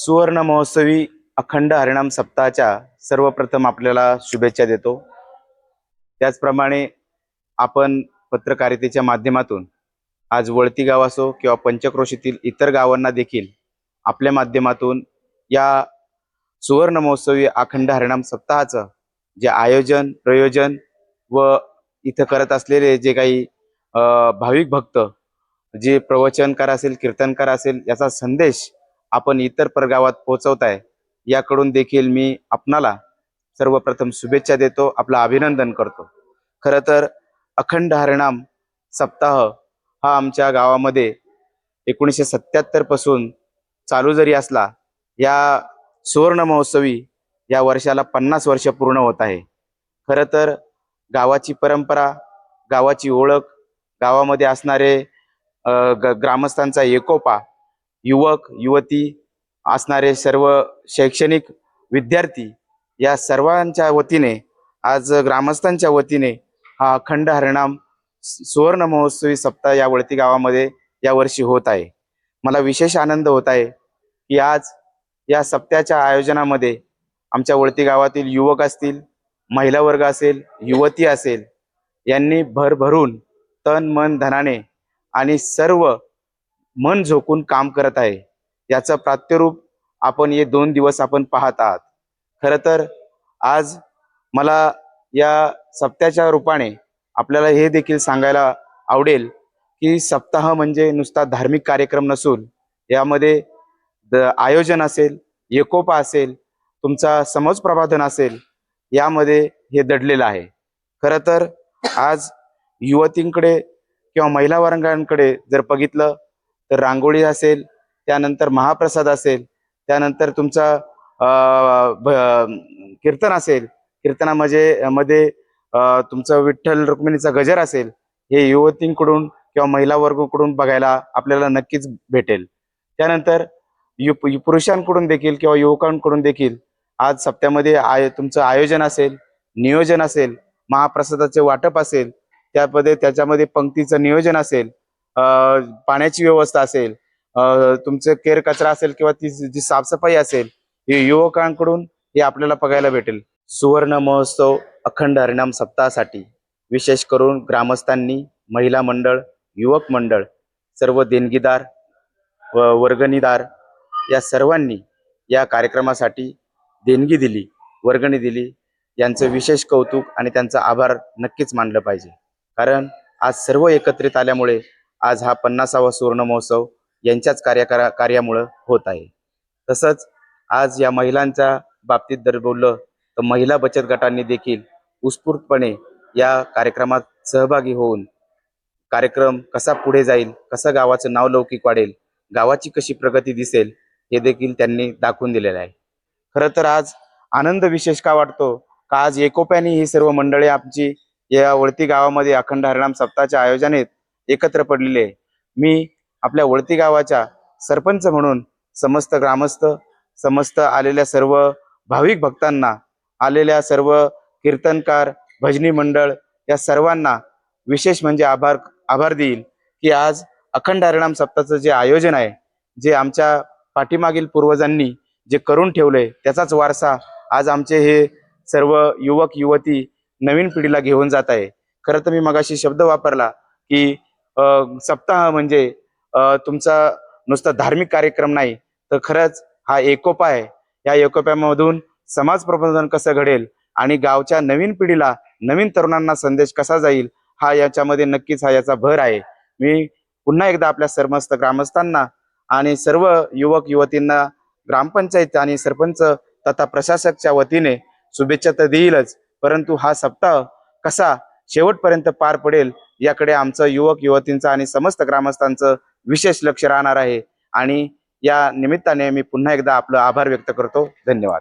सुवर्ण महोत्सवी अखंड हरिणाम सप्ताहाच्या सर्वप्रथम आपल्याला शुभेच्छा देतो। त्याचप्रमाणे आपण पत्रकारितेच्या माध्यमातून आज वळती गाव असो किंवा पंचक्रोशीतील इतर गावांना देखील आपल्या माध्यमातून या सुवर्ण महोत्सवी अखंड हरिणाम सप्ताहाचं जे आयोजन प्रयोजन व इथं करत असलेले जे काही भाविक भक्त जे प्रवचनकार असेल कीर्तनकार असेल याचा संदेश आपण इतर परगावात पोहोचवताय याकडून देखील मी आपणाला सर्वप्रथम शुभेच्छा देतो, आपलं अभिनंदन करतो। खरं तर अखंड हरिणाम सप्ताह हा आमच्या गावामध्ये 1977 पासून चालू जरी असला, या सुवर्ण महोत्सवी या वर्षाला 50 वर्ष पूर्ण होत आहे। खरं तर गावाची परंपरा, गावाची ओळख, गावामध्ये असणारे ग्रामस्थांचा एकोपा, युवक युवती असणारे सर्व शैक्षणिक विद्यार्थी या सर्वांच्या वतीने आज ग्रामस्थांच्या वतीने हा अखंड हरिणाम सुवर्ण महोत्सवी सप्ताह या वळती गावामध्ये यावर्षी होत आहे। मला विशेष आनंद होत आहे की आज या सप्त्याच्या आयोजनामध्ये आमच्या वळती गावातील युवक असतील, महिला वर्ग असेल, युवती असेल, यांनी भरभरून तन मन धनाने आणि सर्व मन झोकून काम करत आहे। याचं प्रात्यरूप आपण हे 2 दिवस आपण पाहत आहात। खरं तर आज मला या सप्त्याच्या रूपाने आपल्याला हे देखील सांगायला आवडेल की सप्ताह म्हणजे नुसता धार्मिक कार्यक्रम नसून यामध्ये आयोजन असेल, एकोपा असेल, तुमचा समज प्रबोधन असेल, यामध्ये हे दडलेलं आहे। खरं तर आज युवतींकडे किंवा महिला वर्गांकडे जर बघितलं तर रांगोळी असेल, त्यानंतर महाप्रसाद असेल, त्यानंतर तुमचा कीर्तन असेल, कीर्तनामध्ये तुमचं विठ्ठल रुक्मिणीचा गजर असेल, हे युवतींकडून किंवा महिला वर्गाकडून बघायला आपल्याला नक्कीच भेटेल। त्यानंतर पुरुषांकडून देखील किंवा युवकांकडून देखील आज सप्त्यामध्ये तुमचं आयोजन असेल, नियोजन असेल, महाप्रसादाचे वाटप असेल, त्याच्यामध्ये पंक्तीचं नियोजन असेल, पाण्याची व्यवस्था असेल, तुमचं केर कचरा असेल किंवा ती जी साफसफाई असेल, हे युवकांकडून हे आपल्याला बघायला भेटेल। सुवर्ण महोत्सव अखंड हरिणाम सप्ताहासाठी विशेष करून ग्रामस्थांनी, महिला मंडळ, युवक मंडळ, सर्व देणगीदार व वर्गणीदार या सर्वांनी या कार्यक्रमासाठी देणगी दिली, वर्गणी दिली, यांचं विशेष कौतुक आणि त्यांचा आभार नक्कीच मानलं पाहिजे। कारण आज सर्व एकत्रित आल्यामुळे आज हा 50वा सुवर्ण महोत्सव यांच्याच कार्यामुळे होत आहे। तसंच आज या महिलांच्या बाबतीत जर बोललं तर महिला बचत गटांनी देखील उत्स्फूर्तपणे या कार्यक्रमात सहभागी होऊन कार्यक्रम कसा पुढे जाईल, कसं गावाचं नाव लौकिक वाढेल, गावाची कशी प्रगती दिसेल, हे देखील त्यांनी दाखवून दिलेलं आहे। खरं तर आज आनंद विशेष का वाटतो का आज एकोप्याने ही सर्व मंडळी आमची या वळती गावामध्ये अखंड हरिणाम सप्ताहाच्या आयोजनात एकत्र पडलेले। मी आपल्या वळती गावाच्या सरपंच म्हणून समस्त ग्रामस्थ, समस्त आलेल्या सर्व भाविक भक्तांना, आलेल्या सर्व कीर्तनकार, भजनी मंडळ या सर्वांना विशेष म्हणजे आभार देईल की आज अखंड हरिणाम सप्ताहाचं जे आयोजन आहे, जे आमच्या पाठीमागील पूर्वजांनी जे करून ठेवले त्याचाच वारसा आज आमचे हे सर्व युवक युवती नवीन पिढीला घेऊन जात आहे। खरं तर मी मगाशी शब्द वापरला की सप्ताह म्हणजे तुमचा नुसता धार्मिक कार्यक्रम नाही, तर खरंच हा एकोपा आहे। या एकोप्यामधून समाज प्रबोधन कसं घडेल आणि गावच्या नवीन पिढीला, नवीन तरुणांना संदेश कसा जाईल, हा याच्यामध्ये नक्कीच याचा भर आहे। मी पुन्हा एकदा आपल्या समस्त ग्रामस्थांना आणि सर्व युवक युवतींना ग्रामपंचायत आणि सरपंच तथा प्रशासकच्या वतीने शुभेच्छा तर देईलच, परंतु हा सप्ताह कसा शेवटपर्यंत पार पडेल याकडे आमचं युवक युवतींचं आणि समस्त ग्रामस्थांचं विशेष लक्ष राहणार आहे। आणि या निमित्ताने मी पुन्हा एकदा आपलं आभार व्यक्त करतो। धन्यवाद।